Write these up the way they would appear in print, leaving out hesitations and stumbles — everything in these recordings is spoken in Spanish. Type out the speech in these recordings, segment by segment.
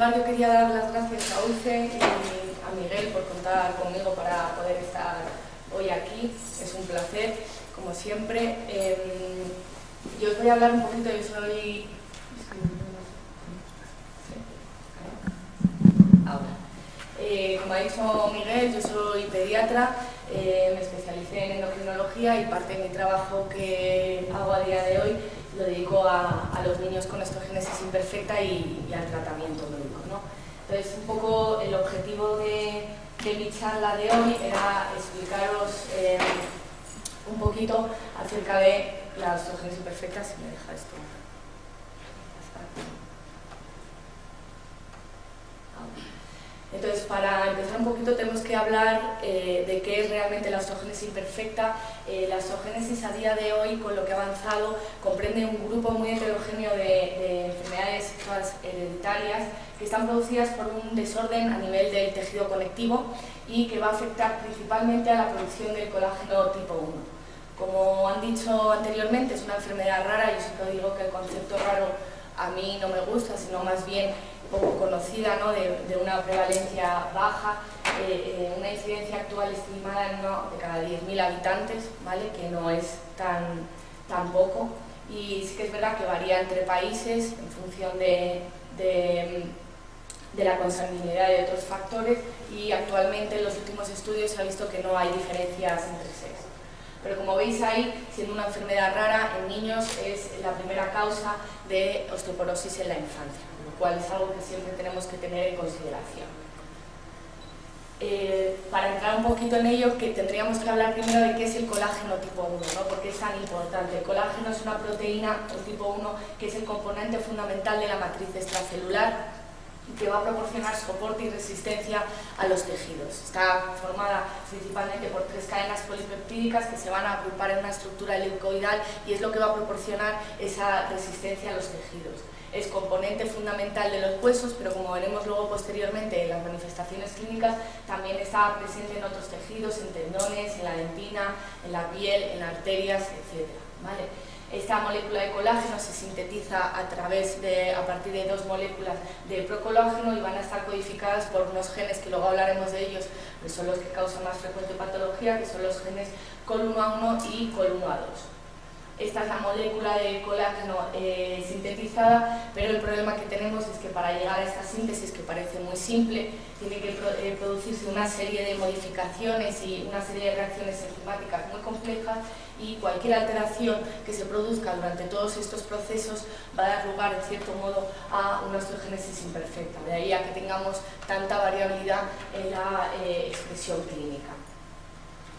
lugar yo quería dar las gracias a UCE y a Miguel por contar conmigo para poder estar hoy aquí. Es un placer, como siempre. Yo os voy a hablar un poquito, yo soy... como ha dicho Miguel, yo soy pediatra, me especialicé en endocrinología y parte de mi trabajo que hago a día de hoy lo dedico a los niños con osteogénesis imperfecta y al tratamiento médico, ¿no? Entonces, un poco el objetivo de mi charla de hoy era explicaros un poquito acerca de la osteogénesis imperfecta, si me deja esto. Entonces, para empezar un poquito tenemos que hablar de qué es realmente la osteogénesis imperfecta. La osteogénesis a día de hoy, con lo que ha avanzado, comprende un grupo muy heterogéneo de enfermedades hereditarias que están producidas por un desorden a nivel del tejido conectivo y que va a afectar principalmente a la producción del colágeno tipo 1. Como han dicho anteriormente, es una enfermedad rara. Yo siempre digo que el concepto raro a mí no me gusta, sino más bien poco conocida, ¿no? de una prevalencia baja, una incidencia actual estimada en uno de cada 10.000 habitantes, ¿vale? Que no es tan poco, y sí que es verdad que varía entre países en función de la consanguinidad y de otros factores, y actualmente en los últimos estudios se ha visto que no hay diferencias entre sexos. Pero como veis ahí, siendo una enfermedad rara en niños, es la primera causa de osteoporosis en la infancia, lo cual es algo que siempre tenemos que tener en consideración. Para entrar un poquito en ello, que tendríamos que hablar primero de qué es el colágeno tipo 1, ¿no? ¿Por qué es tan importante? El colágeno es una proteína, el tipo 1, que es el componente fundamental de la matriz extracelular, que va a proporcionar soporte y resistencia a los tejidos. Está formada principalmente por 3 cadenas polipeptídicas que se van a agrupar en una estructura helicoidal, y es lo que va a proporcionar esa resistencia a los tejidos. Es componente fundamental de los huesos, pero como veremos luego posteriormente en las manifestaciones clínicas, también está presente en otros tejidos, en tendones, en la dentina, en la piel, en arterias, etc. ¿Vale? Esta molécula de colágeno se sintetiza a partir de 2 moléculas de procolágeno y van a estar codificadas por unos genes que luego hablaremos de ellos, que son los que causan más frecuente patología, que son los genes COL1A1 y COL1A2. Esta es la molécula de colágeno sintetizada, pero el problema que tenemos es que para llegar a esta síntesis, que parece muy simple, tiene que producirse una serie de modificaciones y una serie de reacciones enzimáticas muy complejas, y cualquier alteración que se produzca durante todos estos procesos va a dar lugar, en cierto modo, a una osteogénesis imperfecta. De ahí a que tengamos tanta variabilidad en la expresión clínica.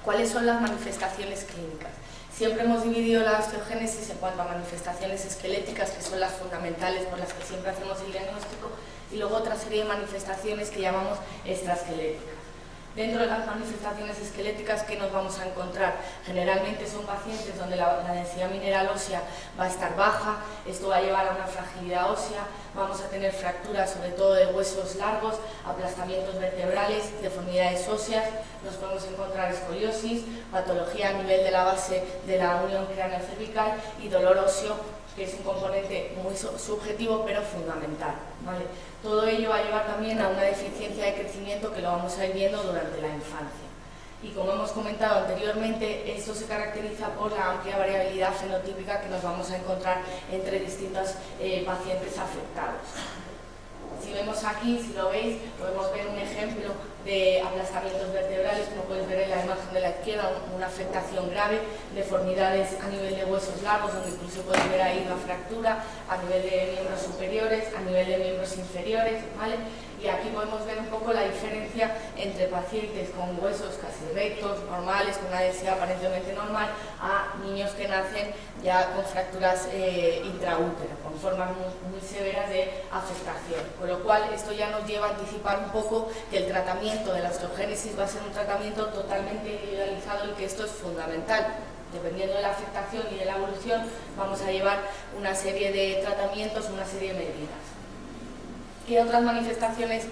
¿Cuáles son las manifestaciones clínicas? Siempre hemos dividido la osteogénesis en cuanto a manifestaciones esqueléticas, que son las fundamentales por las que siempre hacemos el diagnóstico, y luego otra serie de manifestaciones que llamamos extraesqueléticas. Dentro de las manifestaciones esqueléticas, ¿qué nos vamos a encontrar? Generalmente son pacientes donde la densidad mineral ósea va a estar baja, esto va a llevar a una fragilidad ósea, vamos a tener fracturas sobre todo de huesos largos, aplastamientos vertebrales, deformidades óseas, nos podemos encontrar escoliosis, patología a nivel de la base de la unión craneocervical y dolor óseo, que es un componente muy subjetivo pero fundamental, ¿vale? Todo ello va a llevar también a una deficiencia de crecimiento que lo vamos a ir viendo durante la infancia. Y como hemos comentado anteriormente, esto se caracteriza por la amplia variabilidad fenotípica que nos vamos a encontrar entre distintos pacientes afectados. Si vemos aquí, si lo veis, podemos ver un ejemplo de aplastamientos vertebrales, como podéis ver en la imagen de la izquierda, una afectación grave, deformidades a nivel de huesos largos, donde incluso podéis ver ahí una fractura a nivel de miembros superiores, a nivel de miembros inferiores, ¿vale? Y aquí podemos ver un poco la diferencia entre pacientes con huesos casi rectos, normales, con una densidad aparentemente normal, a niños que nacen ya con fracturas intraútero, con formas muy severas de afectación. Con lo cual, esto ya nos lleva a anticipar un poco que el tratamiento de la osteogénesis va a ser un tratamiento totalmente individualizado, y que esto es fundamental. Dependiendo de la afectación y de la evolución, vamos a llevar una serie de tratamientos, una serie de medidas. ¿Qué otras manifestaciones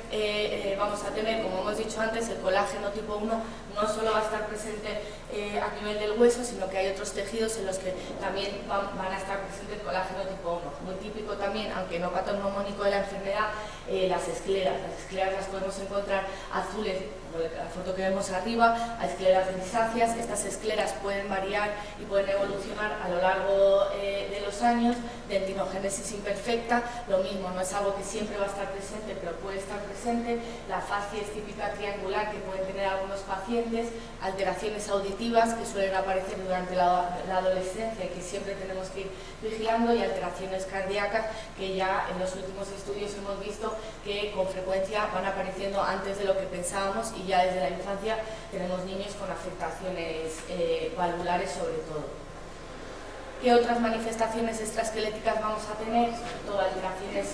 vamos a tener? Como hemos dicho antes, el colágeno tipo 1 no solo va a estar presente a nivel del hueso, sino que hay otros tejidos en los que también van a estar presente el colágeno tipo 1. Muy típico también, aunque no patognomónico de la enfermedad, las escleras. Las escleras las podemos encontrar azules, como la foto que vemos arriba, a escleras grisáceas. Estas escleras pueden variar y pueden evolucionar a lo largo de los años. Dentinogénesis imperfecta, lo mismo, no es algo que siempre va a estar presente, pero puede estar presente. La facies típica triangular que pueden tener algunos pacientes, alteraciones auditivas que suelen aparecer durante la adolescencia y que siempre tenemos que ir vigilando, y alteraciones cardíacas que ya en los últimos estudios hemos visto que con frecuencia van apareciendo antes de lo que pensábamos, y ya desde la infancia tenemos niños con afectaciones valvulares sobre todo. ¿Qué otras manifestaciones extraesqueléticas vamos a tener? Sobre todo alteraciones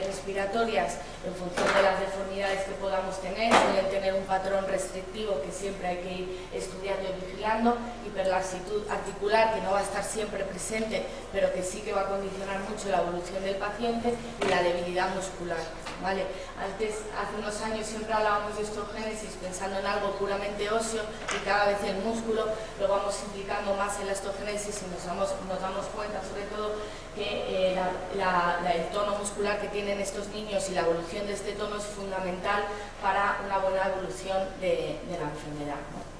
respiratorias en función de las deformidades que podamos tener. Suelen tener un patrón restrictivo que siempre hay que ir estudiando y vigilando. Hiperlaxitud articular, que no va a estar siempre presente, pero que sí que va a condicionar mucho la evolución del paciente, y la debilidad muscular, ¿vale? Antes, hace unos años, siempre hablábamos de osteogénesis pensando en algo puramente óseo, y cada vez el músculo lo vamos implicando más en la osteogénesis, y nos damos cuenta sobre todo que el tono muscular que tienen estos niños y la evolución de este tono es fundamental para una buena evolución de la enfermedad, ¿no?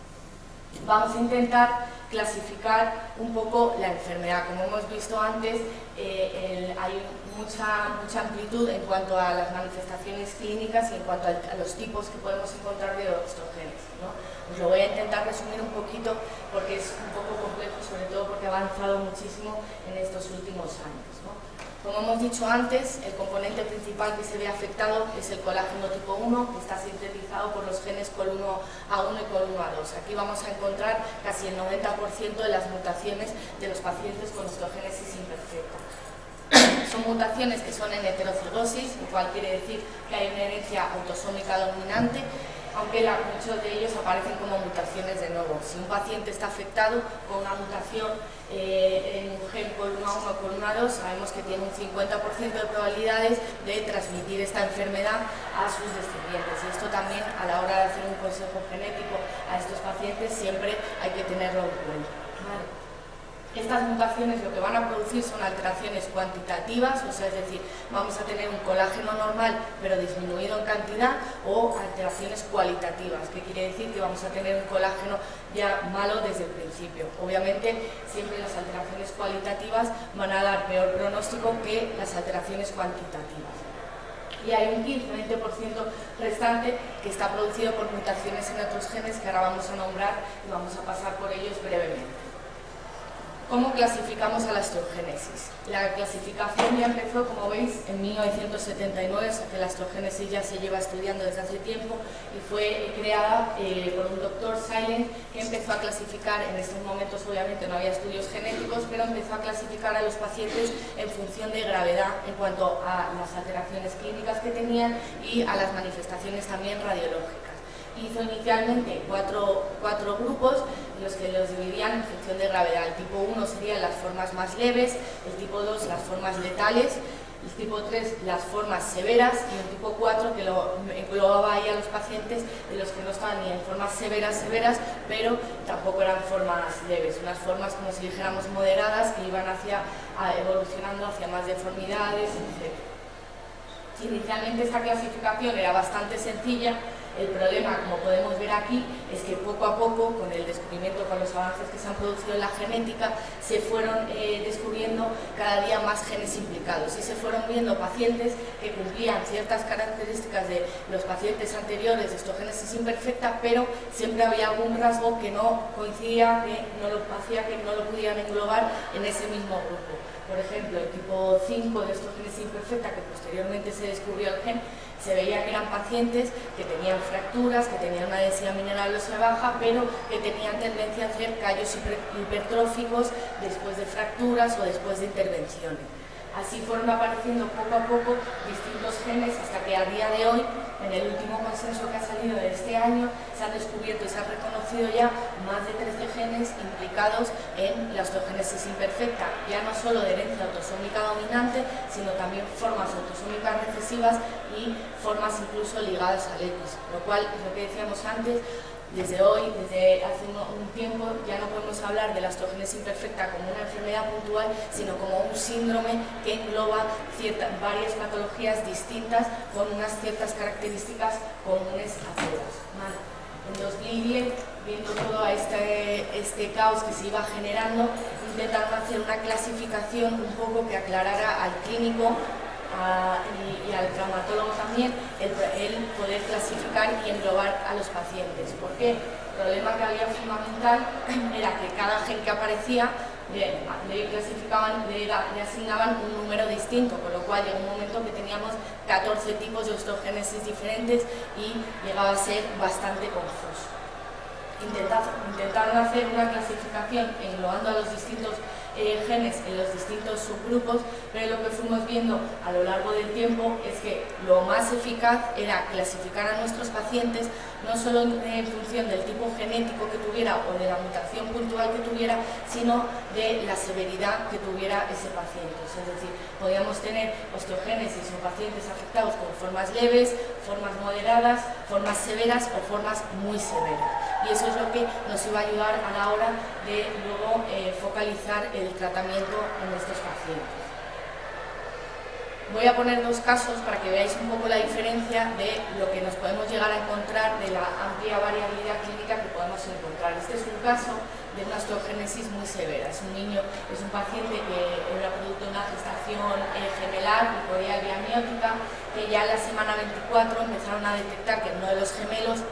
Vamos a intentar clasificar un poco la enfermedad. Como hemos visto antes, hay mucha amplitud en cuanto a las manifestaciones clínicas y en cuanto a los tipos que podemos encontrar de osteogénesis, ¿no? Os lo voy a intentar resumir un poquito porque es un poco complejo, sobre todo porque ha avanzado muchísimo en estos últimos años, ¿no? Como hemos dicho antes, el componente principal que se ve afectado es el colágeno tipo 1, que está sintetizado por los genes COL1A1 y COL1A2. Aquí vamos a encontrar casi el 90% de las mutaciones de los pacientes con osteogénesis imperfecta. Son mutaciones que son en heterocigosis, lo cual quiere decir que hay una herencia autosómica dominante, aunque muchos de ellos aparecen como mutaciones de nuevo. Si un paciente está afectado con una mutación en un gen COL1A1 o COL1A2, sabemos que tiene un 50% de probabilidades de transmitir esta enfermedad a sus descendientes. Y esto también, a la hora de hacer un consejo genético a estos pacientes, siempre hay que tenerlo en cuenta, ¿vale? Estas mutaciones lo que van a producir son alteraciones cuantitativas, o sea, es decir, vamos a tener un colágeno normal pero disminuido en cantidad, o alteraciones cualitativas, que quiere decir que vamos a tener un colágeno ya malo desde el principio. Obviamente, siempre las alteraciones cualitativas van a dar peor pronóstico que las alteraciones cuantitativas. Y hay un 15-20% restante que está producido por mutaciones en otros genes que ahora vamos a nombrar y vamos a pasar por ellos brevemente. ¿Cómo clasificamos a la osteogénesis? La clasificación ya empezó, como veis, en 1979, o sea que la osteogénesis ya se lleva estudiando desde hace tiempo, y fue creada por un doctor, Silent, que empezó a clasificar. En estos momentos obviamente no había estudios genéticos, pero empezó a clasificar a los pacientes en función de gravedad en cuanto a las alteraciones clínicas que tenían y a las manifestaciones también radiológicas. Hizo inicialmente cuatro grupos en los que los dividían en función de gravedad. El tipo 1 serían las formas más leves, el tipo 2 las formas letales, el tipo 3 las formas severas, y el tipo 4 que lo englobaba ahí a los pacientes de los que no estaban ni en formas severas, pero tampoco eran formas leves, unas formas como si dijéramos moderadas que iban evolucionando hacia más deformidades, etc. Inicialmente esta clasificación era bastante sencilla. El problema, como podemos ver aquí, es que poco a poco, con el descubrimiento, con los avances que se han producido en la genética, se fueron descubriendo cada día más genes implicados, y se fueron viendo pacientes que cumplían ciertas características de los pacientes anteriores de osteogénesis imperfecta, pero siempre había algún rasgo que no coincidía, que hacía que no lo pudieran englobar en ese mismo grupo. Por ejemplo, el tipo 5 de osteogénesis imperfecta, que posteriormente se descubrió el gen, se veía que eran pacientes que tenían fracturas, que tenían una densidad mineral ósea baja, pero que tenían tendencia a hacer callos hipertróficos después de fracturas o después de intervenciones. Así fueron apareciendo poco a poco distintos genes hasta que a día de hoy, en el último consenso que ha salido de este año, se han descubierto y se han reconocido ya más de 13 genes implicados en la osteogénesis imperfecta, ya no solo de herencia autosómica dominante, sino también formas autosómicas recesivas y formas incluso ligadas al X, lo cual es lo que decíamos antes. Desde hoy, desde hace un tiempo, ya no podemos hablar de la osteogénesis imperfecta como una enfermedad puntual, sino como un síndrome que engloba varias patologías distintas con unas ciertas características comunes a todas. ¿Vale? En 2010, viendo todo este caos que se iba generando, intentaron hacer una clasificación un poco que aclarara al clínico y al traumatólogo también el poder clasificar y englobar a los pacientes. ¿Por qué? El problema que había fundamental era que cada gen que aparecía le asignaban un número distinto, con lo cual llegó un momento que teníamos 14 tipos de osteogénesis diferentes y llegaba a ser bastante confuso. Intentaron hacer una clasificación englobando a los distintos genes en los distintos subgrupos, pero lo que fuimos viendo a lo largo del tiempo es que lo más eficaz era clasificar a nuestros pacientes no solo en función del tipo genético que tuviera o de la mutación puntual que tuviera, sino de la severidad que tuviera ese paciente. Es decir, podíamos tener osteogénesis o pacientes afectados con formas leves, formas moderadas, formas severas o formas muy severas. Y eso es lo que nos iba a ayudar a la hora de luego focalizar el tratamiento en estos pacientes. Voy a poner dos casos para que veáis un poco la diferencia de lo que nos podemos llegar a encontrar, de la amplia variabilidad clínica que podemos encontrar. Este es un caso de una osteogénesis muy severa. Es un niño, es un paciente que era producto de una gestación gemelar, bipolar biamiótica, que ya en la semana 24 empezaron a detectar que uno de los gemelos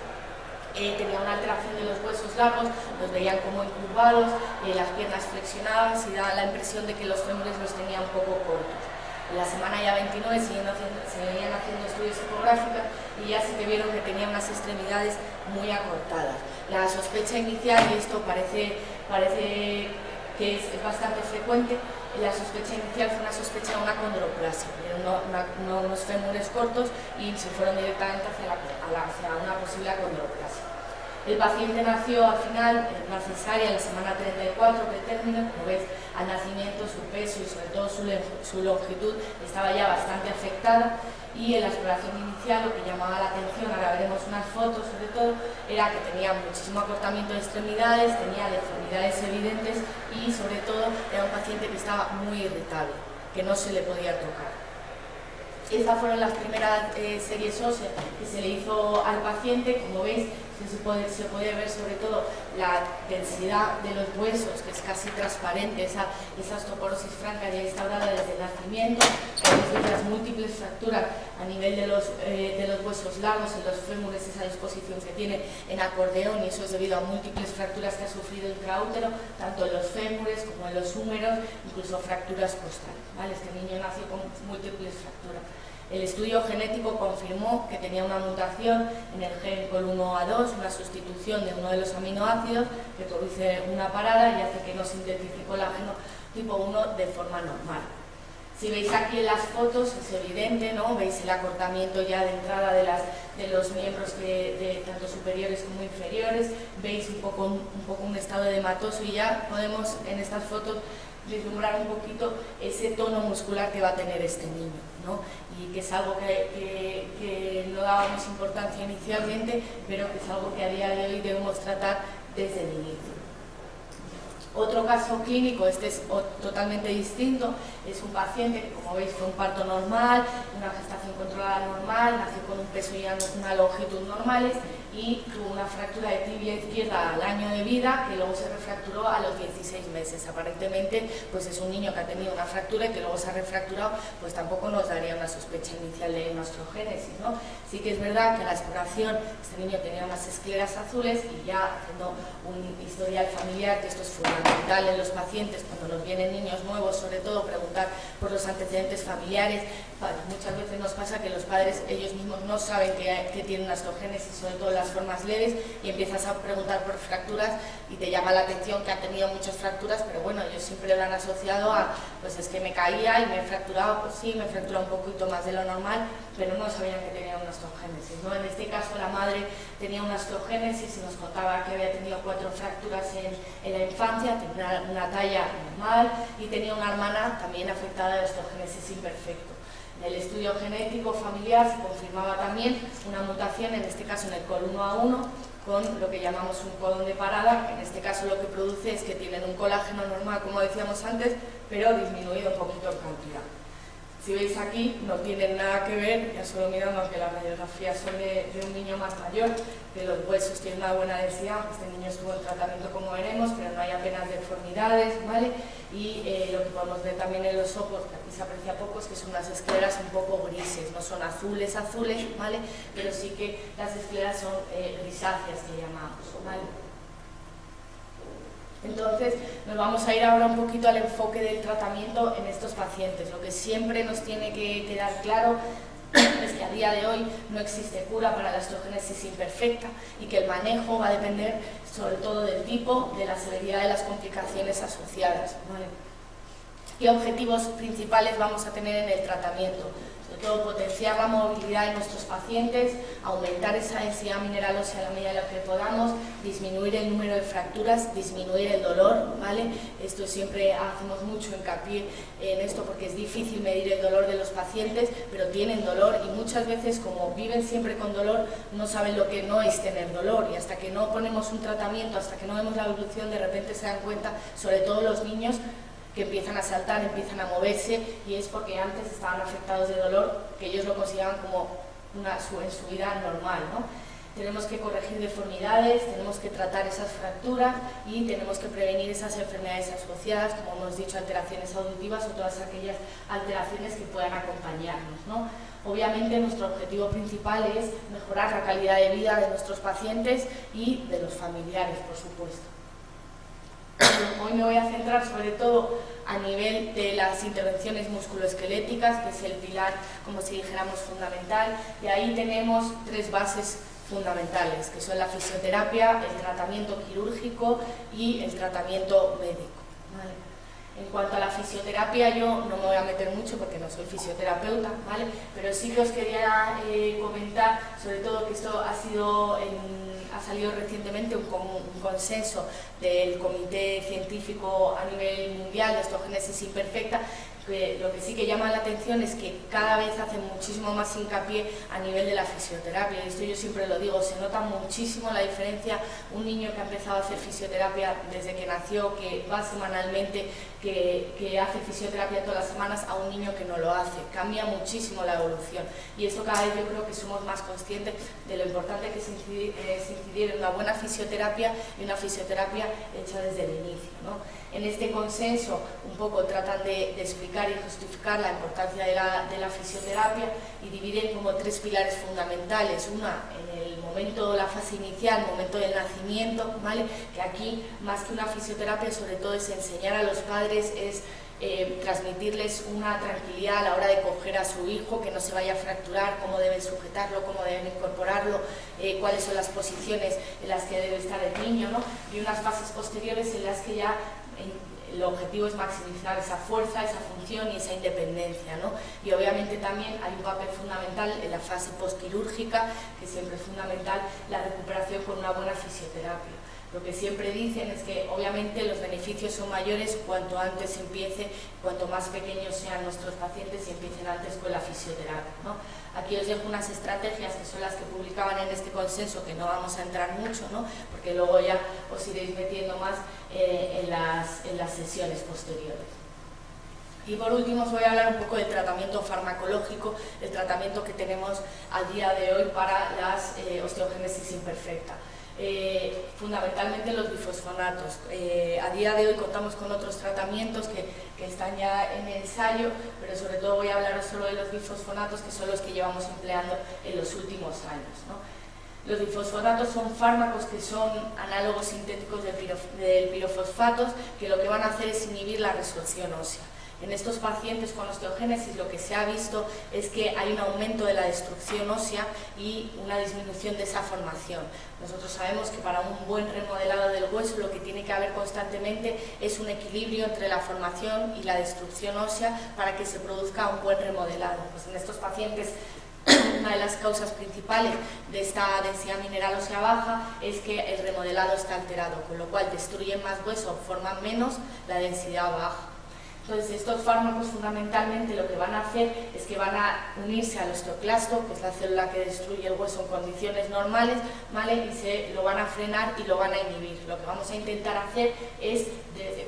tenía una alteración de los huesos largos, los veían como incurvados, las piernas flexionadas y daba la impresión de que los fémures los tenía un poco cortos. En la semana ya 29 se venían haciendo estudios ecográficos y ya sí que vieron que tenía unas extremidades muy acortadas. La sospecha inicial, y esto parece que es bastante frecuente, la sospecha inicial fue una sospecha de una condroplasia, unos fémures cortos, y se fueron directamente hacia una posible condroplasia. El paciente nació al final en una cesárea en la semana 34 de término. Como veis, al nacimiento su peso y sobre todo su longitud estaba ya bastante afectada, y en la exploración inicial lo que llamaba la atención, ahora veremos unas fotos sobre todo, era que tenía muchísimo acortamiento de extremidades, tenía deformidades evidentes y sobre todo era un paciente que estaba muy irritable, que no se le podía tocar. Estas fueron las primeras series óseas que se le hizo al paciente. Como veis, se puede ver sobre todo la densidad de los huesos, que es casi transparente, esa osteoporosis franca ya instaurada desde el nacimiento. Podéis las múltiples fracturas a nivel de los huesos largos en los fémures, esa disposición que tiene en acordeón, y eso es debido a múltiples fracturas que ha sufrido intraútero, tanto en los fémures como en los húmeros, incluso fracturas costales. ¿Vale? Este niño nació con múltiples fracturas. El estudio genético confirmó que tenía una mutación en el gen COL1A2, una sustitución de uno de los aminoácidos que produce una parada y hace que no sintetice colágeno tipo 1 de forma normal. Si veis aquí en las fotos es evidente, ¿no? Veis el acortamiento ya de entrada de los miembros tanto superiores como inferiores, veis un poco un estado edematoso, y ya podemos en estas fotos vislumbrar un poquito ese tono muscular que va a tener este niño, ¿no? Y que es algo que no dábamos importancia inicialmente, pero que es algo que a día de hoy debemos tratar desde el inicio. Otro caso clínico, este es totalmente distinto, es un paciente que, como veis, fue un parto normal, una gestación controlada normal, nació con un peso y una longitud normales, y tuvo una fractura de tibia izquierda al año de vida, que luego se refracturó a los 16 meses. Aparentemente, pues es un niño que ha tenido una fractura y que luego se ha refracturado, pues tampoco nos daría una sospecha inicial de una osteogénesis, ¿no? Sí que es verdad que en la exploración este niño tenía unas escleras azules, y ya haciendo un historial familiar, que esto es fundamental en los pacientes cuando nos vienen niños nuevos, sobre todo preguntar por los antecedentes familiares, Muchas veces nos pasa que los padres ellos mismos no saben que tienen una osteogénesis, sobre todo en las formas leves, y empiezas a preguntar por fracturas y te llama la atención que han tenido muchas fracturas, pero bueno, ellos siempre lo han asociado a, pues es que me caía y me he fracturado, pues sí, me he fracturado un poquito más de lo normal, pero no sabían que tenía una osteogénesis, ¿no? En este caso la madre tenía una osteogénesis y nos contaba que había tenido 4 fracturas en la infancia, tenía una talla normal y tenía una hermana también afectada de osteogénesis imperfecto. En el estudio genético familiar se confirmaba también una mutación, en este caso en el COL1A1, con lo que llamamos un codón de parada, que en este caso lo que produce es que tienen un colágeno normal, como decíamos antes, pero disminuido un poquito en cantidad. Si veis aquí, no tienen nada que ver, ya solo mirando, aunque las radiografías son de un niño más mayor, que los huesos tienen una buena densidad, este niño estuvo en tratamiento como veremos, pero no hay apenas deformidades, ¿vale? Y lo que podemos ver también en los ojos, que aquí se aprecia poco, es que son unas escleras un poco grises, no son azules, ¿vale? Pero sí que las escleras son grisáceas, que llamamos, ¿vale? Entonces, nos vamos a ir ahora un poquito al enfoque del tratamiento en estos pacientes. Lo que siempre nos tiene que quedar claro es que a día de hoy no existe cura para la osteogénesis imperfecta y que el manejo va a depender sobre todo del tipo, de la severidad de las complicaciones asociadas, ¿vale? ¿Qué objetivos principales vamos a tener en el tratamiento? Sobre todo potenciar la movilidad de nuestros pacientes, aumentar esa densidad mineral ósea a la medida de lo que podamos, disminuir el número de fracturas, disminuir el dolor, ¿vale? Esto siempre hacemos mucho hincapié en esto porque es difícil medir el dolor de los pacientes, pero tienen dolor y muchas veces, como viven siempre con dolor, no saben lo que no es tener dolor, y hasta que no ponemos un tratamiento, hasta que no vemos la evolución, de repente se dan cuenta, sobre todo los niños, que empiezan a saltar, empiezan a moverse, y es porque antes estaban afectados de dolor, que ellos lo consideraban como en su vida normal, ¿no? Tenemos que corregir deformidades, tenemos que tratar esas fracturas y tenemos que prevenir esas enfermedades asociadas, como hemos dicho, alteraciones auditivas o todas aquellas alteraciones que puedan acompañarnos, ¿no? Obviamente nuestro objetivo principal es mejorar la calidad de vida de nuestros pacientes y de los familiares, por supuesto. Hoy me voy a centrar sobre todo a nivel de las intervenciones musculoesqueléticas, que es el pilar, como si dijéramos, fundamental, y ahí tenemos 3 bases fundamentales, que son la fisioterapia, el tratamiento quirúrgico y el tratamiento médico, ¿vale? En cuanto a la fisioterapia, yo no me voy a meter mucho porque no soy fisioterapeuta, ¿vale? Pero sí que os quería comentar, sobre todo que esto ha salido recientemente un consenso del Comité Científico a nivel mundial de osteogénesis imperfecta, que lo que sí que llama la atención es que cada vez hacen muchísimo más hincapié a nivel de la fisioterapia, y esto yo siempre lo digo, se nota muchísimo la diferencia, un niño que ha empezado a hacer fisioterapia desde que nació, que va semanalmente, que hace fisioterapia todas las semanas, a un niño que no lo hace, cambia muchísimo la evolución, y esto cada vez yo creo que somos más conscientes de lo importante que es incidir en una buena fisioterapia y una fisioterapia hecha desde el inicio, ¿no? En este consenso un poco tratan de explicar y justificar la importancia de la fisioterapia y dividen como 3 pilares fundamentales. Una, en el momento, la fase inicial, el momento del nacimiento, ¿vale? Que aquí, más que una fisioterapia, sobre todo es enseñar a los padres, es transmitirles una tranquilidad a la hora de coger a su hijo, que no se vaya a fracturar, cómo deben sujetarlo, cómo deben incorporarlo, cuáles son las posiciones en las que debe estar el niño, ¿no? Y unas fases posteriores en las que ya el objetivo es maximizar esa fuerza, esa función y esa independencia, ¿no? Y obviamente también hay un papel fundamental en la fase postquirúrgica, que siempre es fundamental la recuperación con una buena fisioterapia. Lo que siempre dicen es que obviamente los beneficios son mayores cuanto antes empiece, cuanto más pequeños sean nuestros pacientes y empiecen antes con la fisioterapia, ¿no? Aquí os dejo unas estrategias que son las que publicaban en este consenso, que no vamos a entrar mucho, ¿no? Porque luego ya os iréis metiendo más en las sesiones posteriores. Y por último os voy a hablar un poco del tratamiento farmacológico, el tratamiento que tenemos a día de hoy para las osteogénesis imperfecta. Fundamentalmente los bifosfonatos. A día de hoy contamos con otros tratamientos que están ya en ensayo, pero sobre todo voy a hablaros solo de los bifosfonatos, que son los que llevamos empleando en los últimos años, ¿no? Los bifosfonatos son fármacos que son análogos sintéticos del pirofosfatos, que lo que van a hacer es inhibir la resorción ósea. En estos pacientes con osteogénesis lo que se ha visto es que hay un aumento de la destrucción ósea y una disminución de esa formación. Nosotros sabemos que para un buen remodelado del hueso lo que tiene que haber constantemente es un equilibrio entre la formación y la destrucción ósea para que se produzca un buen remodelado. Pues en estos pacientes una de las causas principales de esta densidad mineral ósea baja es que el remodelado está alterado, con lo cual destruyen más hueso, forman menos, la densidad baja. Entonces, estos fármacos fundamentalmente lo que van a hacer es que van a unirse al osteoclasto, que es la célula que destruye el hueso en condiciones normales, ¿vale? Y se lo van a frenar y lo van a inhibir. Lo que vamos a intentar hacer es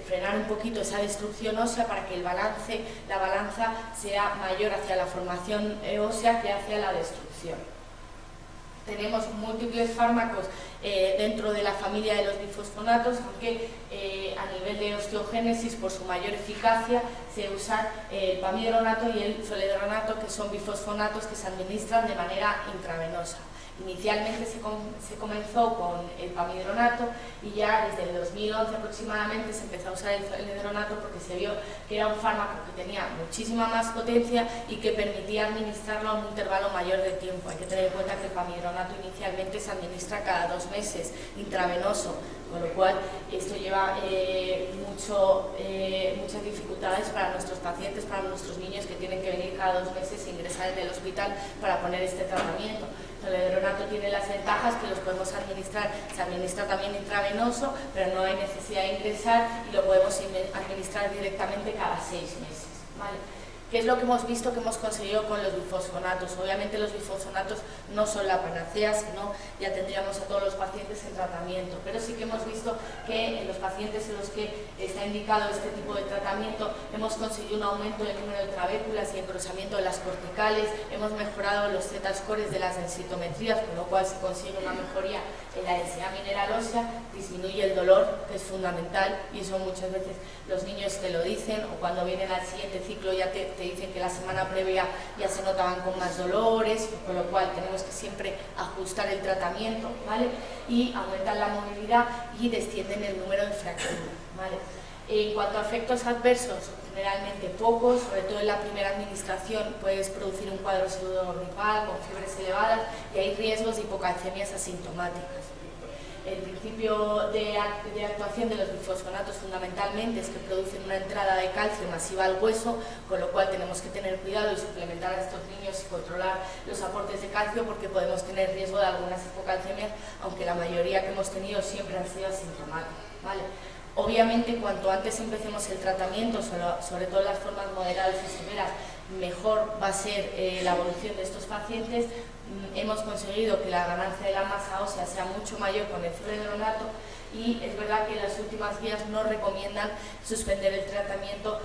frenar un poquito esa destrucción ósea para que la balanza sea mayor hacia la formación ósea que hacia la destrucción. Tenemos múltiples fármacos dentro de la familia de los bifosfonatos, aunque a nivel de osteogénesis, por su mayor eficacia, se usan el pamidronato y el zoledronato, que son bifosfonatos que se administran de manera intravenosa. Inicialmente se comenzó con el pamidronato y ya desde el 2011 aproximadamente se empezó a usar el zoledronato porque se vio que era un fármaco que tenía muchísima más potencia y que permitía administrarlo a un intervalo mayor de tiempo. Hay que tener en cuenta que el pamidronato inicialmente se administra cada 2 meses intravenoso, con lo cual esto lleva muchas dificultades para nuestros pacientes, para nuestros niños que tienen que venir cada 2 meses e ingresar en el hospital para poner este tratamiento. El zoledronato tiene las ventajas que los podemos administrar, se administra también intravenoso, pero no hay necesidad de ingresar y lo podemos administrar directamente cada 6 meses, ¿vale? ¿Qué es lo que hemos visto que hemos conseguido con los bifosfonatos? Obviamente los bifosfonatos no son la panacea, sino ya tendríamos a todos los pacientes en tratamiento, pero sí que hemos visto que en los pacientes en los que está indicado este tipo de tratamiento hemos conseguido un aumento del número de trabéculas y engrosamiento de las corticales, hemos mejorado los z-scores de las densitometrías, con lo cual se consigue una mejoría en la densidad mineral ósea, disminuye el dolor, que es fundamental, y eso muchas veces los niños te lo dicen, o cuando vienen al siguiente ciclo ya te dicen que la semana previa ya se notaban con más dolores, con lo cual tenemos que siempre ajustar el tratamiento, ¿vale? Y aumentan la movilidad y descienden el número de fracturas, ¿vale? En cuanto a efectos adversos, generalmente pocos, sobre todo en la primera administración puedes producir un cuadro pseudogripal con fiebres elevadas y hay riesgos de hipocalcemias asintomáticas. El principio de actuación de los bifosfonatos fundamentalmente es que producen una entrada de calcio masiva al hueso, con lo cual tenemos que tener cuidado y suplementar a estos niños y controlar los aportes de calcio porque podemos tener riesgo de algunas hipocalcemias, aunque la mayoría que hemos tenido siempre han sido asintomáticas, ¿vale? Obviamente, cuanto antes empecemos el tratamiento, sobre todo en las formas moderadas y severas, mejor va a ser la evolución de estos pacientes. Hemos conseguido que la ganancia de la masa ósea sea mucho mayor con el zoledronato y es verdad que las últimas guías no recomiendan suspender el tratamiento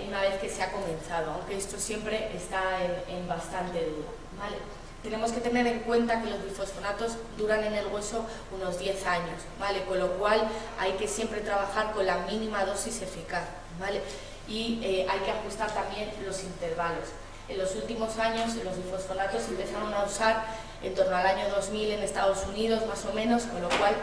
una vez que se ha comenzado, aunque esto siempre está en bastante duda, ¿vale? Tenemos que tener en cuenta que los bifosfonatos duran en el hueso unos 10 años, ¿vale? Con lo cual hay que siempre trabajar con la mínima dosis eficaz, ¿vale? Y hay que ajustar también los intervalos. En los últimos años los bifosfonatos se empezaron a usar en torno al año 2000 en Estados Unidos más o menos, con lo cual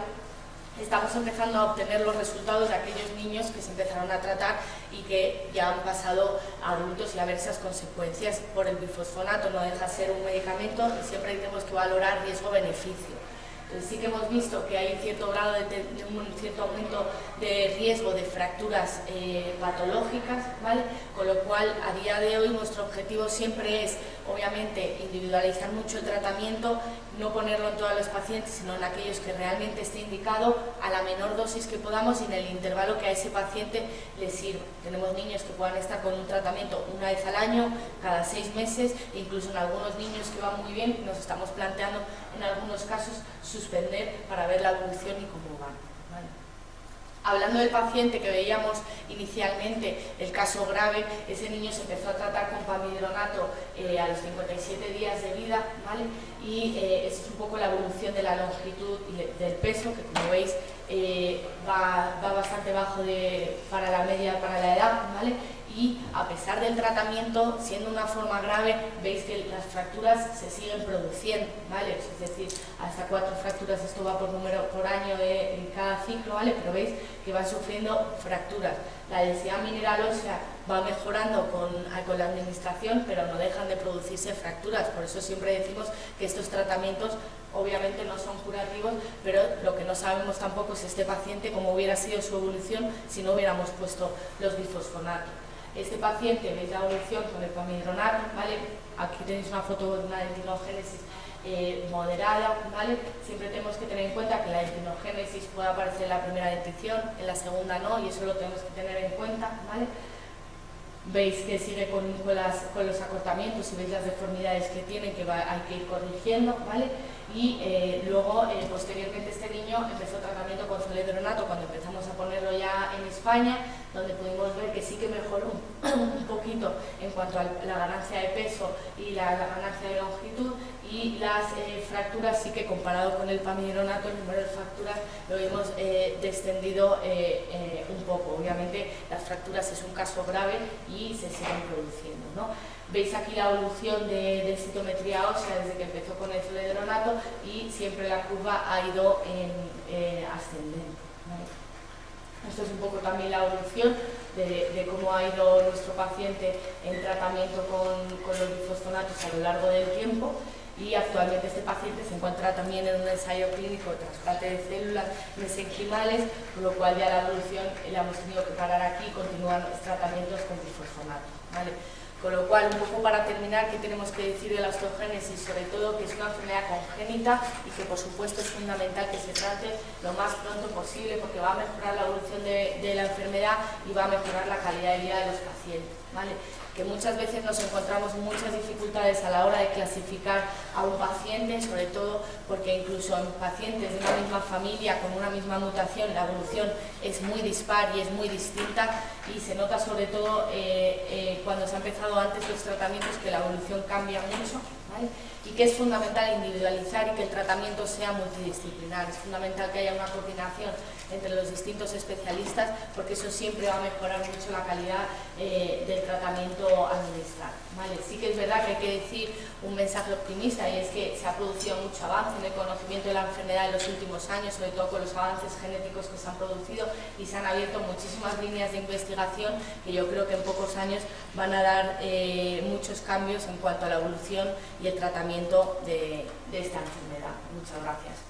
estamos empezando a obtener los resultados de aquellos niños que se empezaron a tratar y que ya han pasado a adultos y a ver esas consecuencias por el bifosfonato. No deja de ser un medicamento y siempre tenemos que valorar riesgo-beneficio. Entonces sí que hemos visto que hay un cierto grado un cierto aumento de riesgo de fracturas patológicas, ¿vale? Con lo cual a día de hoy nuestro objetivo siempre es obviamente individualizar mucho el tratamiento, no ponerlo en todos los pacientes, sino en aquellos que realmente esté indicado a la menor dosis que podamos y en el intervalo que a ese paciente le sirva. Tenemos niños que puedan estar con un tratamiento una vez al año, cada 6 meses, e incluso en algunos niños que van muy bien, nos estamos planteando en algunos casos suspender para ver la evolución y cómo van, ¿vale? Hablando del paciente que veíamos inicialmente, el caso grave, ese niño se empezó a tratar con pamidronato a los 57 días de vida, ¿vale? Y es un poco la evolución de la longitud y del peso, que como veis va bastante bajo para la media, para la edad, ¿vale? Y a pesar del tratamiento, siendo una forma grave, veis que las fracturas se siguen produciendo, ¿vale? Es decir, hasta 4 fracturas, esto va por año en cada ciclo, ¿vale? Pero veis que va sufriendo fracturas. La densidad mineral ósea va mejorando con la administración, pero no dejan de producirse fracturas. Por eso siempre decimos que estos tratamientos obviamente no son curativos, pero lo que no sabemos tampoco es este paciente cómo hubiera sido su evolución si no hubiéramos puesto los bifosfonatos. Este paciente, veis la evolución con el pamidronato, ¿vale? Aquí tenéis una foto de una dentinogénesis moderada, ¿vale? Siempre tenemos que tener en cuenta que la dentinogénesis puede aparecer en la primera dentición, en la segunda no, y eso lo tenemos que tener en cuenta, ¿vale? Veis que sigue con los acortamientos y veis las deformidades que tiene, que hay que ir corrigiendo, ¿vale? Y luego, posteriormente, este niño empezó tratamiento con zoledronato cuando empezamos a ponerlo ya en España, donde pudimos ver que sí que mejoró un poquito en cuanto a la ganancia de peso y la ganancia de longitud, y las fracturas sí que, comparado con el pamidronato, el número de fracturas lo hemos descendido un poco. Obviamente las fracturas es un caso grave y se siguen produciendo, ¿no? Veis aquí la evolución de densitometría ósea desde que empezó con el zoledronato, y siempre la curva ha ido ascendente, ¿vale? Esto es un poco también la evolución de cómo ha ido nuestro paciente en tratamiento con los bifosfonatos a lo largo del tiempo, y actualmente este paciente se encuentra también en un ensayo clínico de trasplante de células mesenquimales, con lo cual ya la evolución la hemos tenido que parar aquí y continúan los tratamientos con bifosfonato, ¿vale? Con lo cual, un poco para terminar, ¿qué tenemos que decir de la osteogénesis? Sobre todo que es una enfermedad congénita y que por supuesto es fundamental que se trate lo más pronto posible, porque va a mejorar la evolución de la enfermedad y va a mejorar la calidad de vida de los pacientes, ¿vale? Que muchas veces nos encontramos muchas dificultades a la hora de clasificar a un paciente, sobre todo porque incluso en pacientes de una misma familia con una misma mutación la evolución es muy dispar y es muy distinta, y se nota sobre todo cuando se ha empezado antes los tratamientos que la evolución cambia mucho, ¿vale? Y que es fundamental individualizar y que el tratamiento sea multidisciplinar. Es fundamental que haya una coordinación entre los distintos especialistas, porque eso siempre va a mejorar mucho la calidad del tratamiento administrado, ¿vale? Sí que es verdad que hay que decir un mensaje optimista, y es que se ha producido mucho avance en el conocimiento de la enfermedad en los últimos años, sobre todo con los avances genéticos que se han producido, y se han abierto muchísimas líneas de investigación que yo creo que en pocos años van a dar muchos cambios en cuanto a la evolución y el tratamiento de esta enfermedad. Muchas gracias.